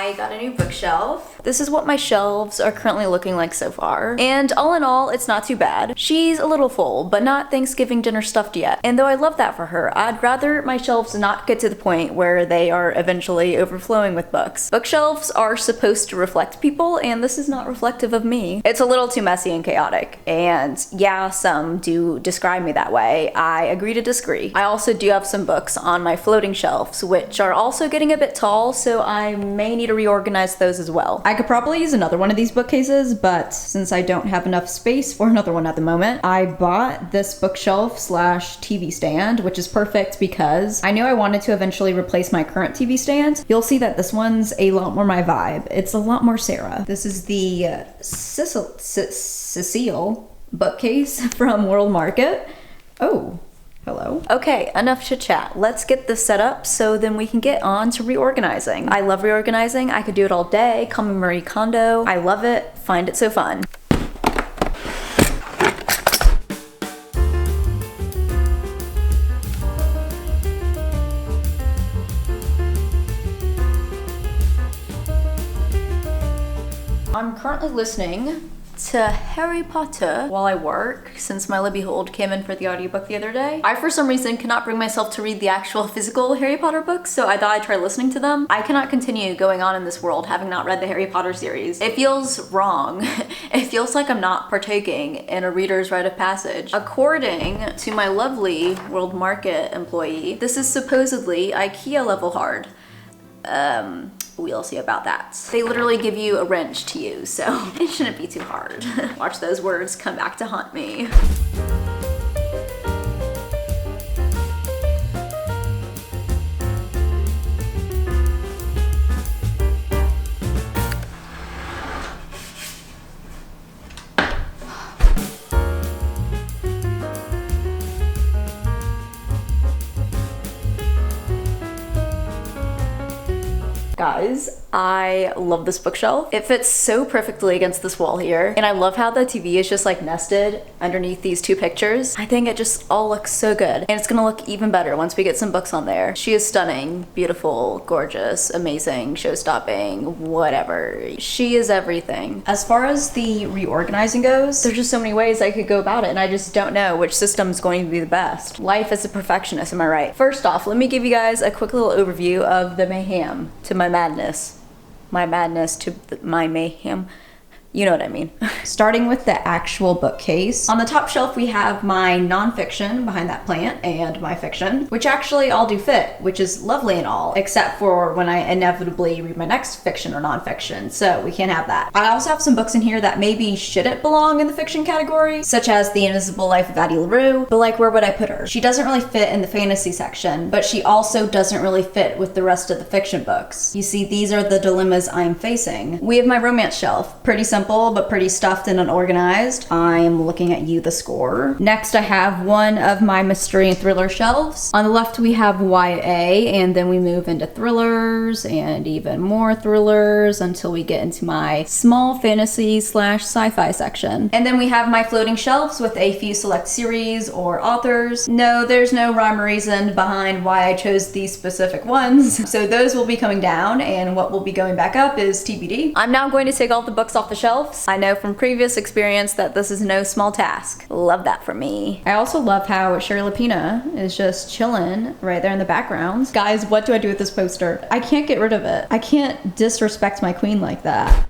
I got a new bookshelf. This is what my shelves are currently looking like so far. And all in all, it's not too bad. She's a little full, but not Thanksgiving dinner stuffed yet. And though I love that for her, I'd rather my shelves not get to the point where they are eventually overflowing with books. Bookshelves are supposed to reflect people, and this is not reflective of me. It's a little too messy and chaotic. And yeah, some do describe me that way. I agree to disagree. I also do have some books on my floating shelves, which are also getting a bit tall, so I may need to reorganize those as well. I could probably use another one of these bookcases, but since I don't have enough space for another one at the moment, I bought this bookshelf slash TV stand, which is perfect because I knew I wanted to eventually replace my current TV stand. You'll see that this one's a lot more my vibe. It's a lot more Sarah. This is the Cecile bookcase from World Market. Oh. Hello. Okay, enough chit chat. Let's get this set up so then we can get on to reorganizing. I love reorganizing. I could do it all day. Call me Marie Kondo. I love it. Find it so fun. I'm currently listening to Harry Potter while I work, since my Libby Hold came in for the audiobook the other day. I, for some reason, cannot bring myself to read the actual physical Harry Potter books, so I thought I'd try listening to them. I cannot continue going on in this world having not read the Harry Potter series. It feels wrong. It feels like I'm not partaking in a reader's rite of passage. According to my lovely World Market employee, this is supposedly IKEA level hard. We'll see about that. They literally give you a wrench to use, so it shouldn't be too hard. Watch those words come back to haunt me. Guys, I love this bookshelf. It fits so perfectly against this wall here. And I love how the TV is just like nested underneath these two pictures. I think it just all looks so good. And it's gonna look even better once we get some books on there. She is stunning, beautiful, gorgeous, amazing, show-stopping, whatever. She is everything. As far as the reorganizing goes, there's just so many ways I could go about it, and I just don't know which system is going to be the best. Life is a perfectionist, am I right? First off, let me give you guys a quick little overview of the mayhem to my madness. My madness to my mayhem. You know what I mean. Starting with the actual bookcase. On the top shelf, we have my nonfiction behind that plant and my fiction, which actually all do fit, which is lovely and all, except for when I inevitably read my next fiction or nonfiction, so we can't have that. I also have some books in here that maybe shouldn't belong in the fiction category, such as The Invisible Life of Addie LaRue, but like, where would I put her? She doesn't really fit in the fantasy section, but she also doesn't really fit with the rest of the fiction books. You see, these are the dilemmas I'm facing. We have my romance shelf. Pretty simple, but pretty stuffed and unorganized. I'm looking at you, the score. Next, I have one of my mystery and thriller shelves. On the left, we have YA, and then we move into thrillers and even more thrillers until we get into my small fantasy slash sci-fi section. And then we have my floating shelves with a few select series or authors. No, there's no rhyme or reason behind why I chose these specific ones. So those will be coming down, and what will be going back up is TBD. I'm now going to take all the books off the shelf. I know from previous experience that this is no small task. Love that for me. I also love how Sherry Lapina is just chilling right there in the background. Guys, what do I do with this poster? I can't get rid of it. I can't disrespect my queen like that.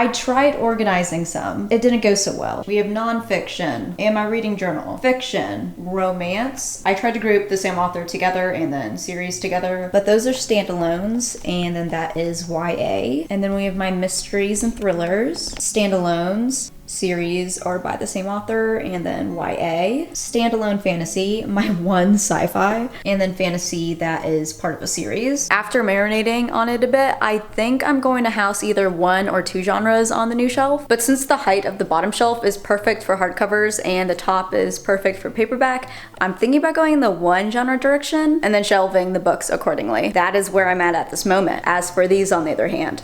I tried organizing some. It didn't go so well. We have nonfiction and my reading journal, fiction, romance. I tried to group the same author together and then series together, but those are standalones, and then that is YA. And then we have my mysteries and thrillers, standalones. Series are by the same author, and then YA, standalone fantasy, my one sci-fi, and then fantasy that is part of a series. After marinating on it a bit, I think I'm going to house either 1 or 2 genres on the new shelf, but since the height of the bottom shelf is perfect for hardcovers and the top is perfect for paperback, I'm thinking about going in the 1 genre direction and then shelving the books accordingly. That is where I'm at this moment. As for these, on the other hand,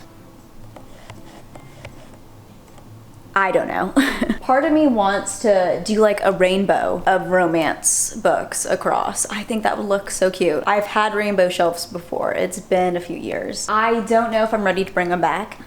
I don't know. Part of me wants to do like a rainbow of romance books across. I think that would look so cute. I've had rainbow shelves before. It's been a few years. I don't know if I'm ready to bring them back.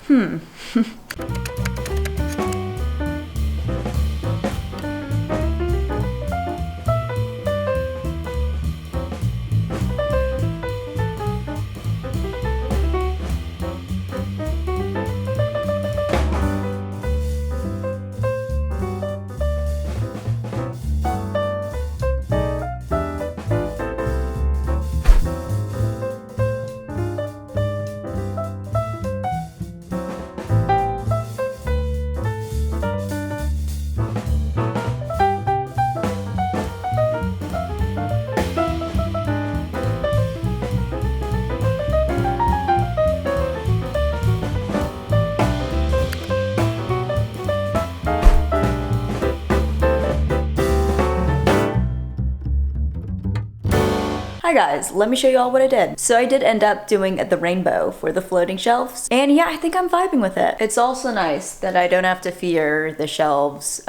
Hi guys, let me show you all what I did. So I did end up doing the rainbow for the floating shelves, and yeah, I think I'm vibing with it. It's also nice that I don't have to fear the shelves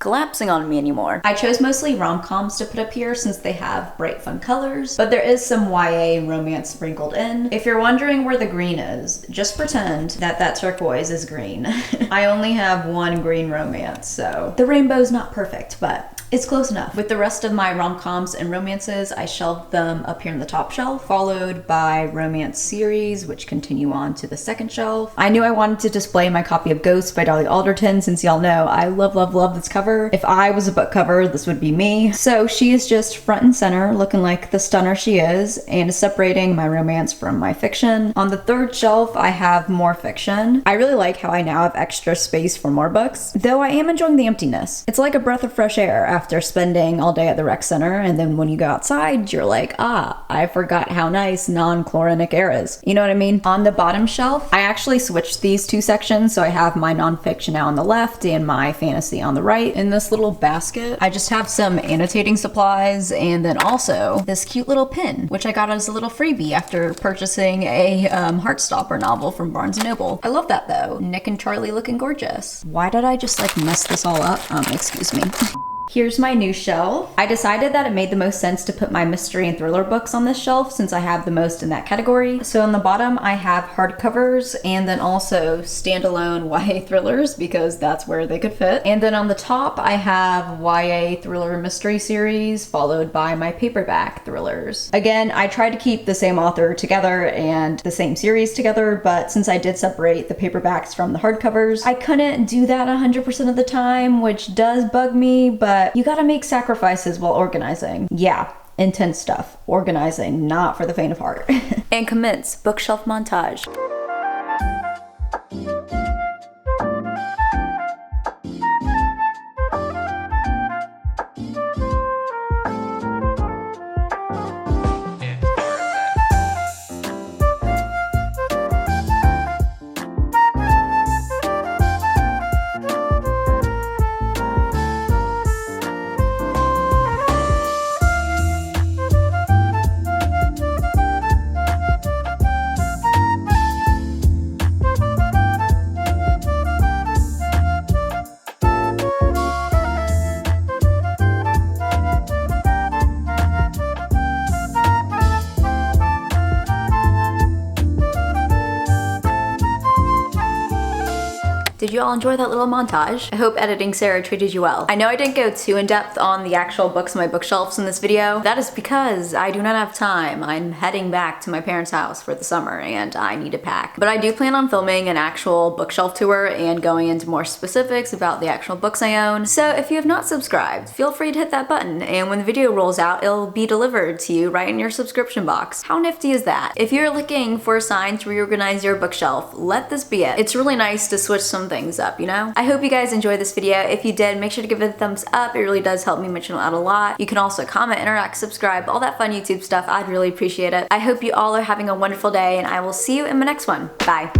collapsing on me anymore. I chose mostly rom-coms to put up here since they have bright fun colors, but there is some YA romance sprinkled in. If you're wondering where the green is, just pretend that that turquoise is green. I only have 1 green romance, so the rainbow's not perfect, but it's close enough. With the rest of my rom-coms and romances, I shelved them up here in the top shelf, followed by romance series, which continue on to the second shelf. I knew I wanted to display my copy of Ghost by Dolly Alderton, since y'all know I love, love, love this cover. If I was a book cover, this would be me. So she is just front and center, looking like the stunner she is, and is separating my romance from my fiction. On the third shelf, I have more fiction. I really like how I now have extra space for more books, though I am enjoying the emptiness. It's like a breath of fresh air after spending all day at the rec center, and then when you go outside, you're like, ah, I forgot how nice non-chlorinic air is. You know what I mean? On the bottom shelf, I actually switched these 2 sections, so I have my nonfiction now on the left and my fantasy on the right. In this little basket, I just have some annotating supplies, and then also this cute little pin, which I got as a little freebie after purchasing a Heartstopper novel from Barnes & Noble. I love that though. Nick and Charlie looking gorgeous. Why did I just like mess this all up? Excuse me. Here's my new shelf. I decided that it made the most sense to put my mystery and thriller books on this shelf since I have the most in that category. So on the bottom, I have hardcovers and then also standalone YA thrillers because that's where they could fit. And then on the top, I have YA thriller mystery series followed by my paperback thrillers. Again, I tried to keep the same author together and the same series together, but since I did separate the paperbacks from the hardcovers, I couldn't do that 100% of the time, which does bug me, but you gotta make sacrifices while organizing. Yeah, intense stuff. Organizing, not for the faint of heart. And commence bookshelf montage. Did you all enjoy that little montage? I hope editing Sarah treated you well. I know I didn't go too in depth on the actual books on my bookshelves in this video. That is because I do not have time. I'm heading back to my parents' house for the summer and I need to pack. But I do plan on filming an actual bookshelf tour and going into more specifics about the actual books I own. So if you have not subscribed, feel free to hit that button, and when the video rolls out, it'll be delivered to you right in your subscription box. How nifty is that? If you're looking for a sign to reorganize your bookshelf, let this be it. It's really nice to switch some things up, you know? I hope you guys enjoyed this video. If you did, make sure to give it a thumbs up. It really does help me my channel out a lot. You can also comment, interact, subscribe, all that fun YouTube stuff. I'd really appreciate it. I hope you all are having a wonderful day, and I will see you in my next one. Bye.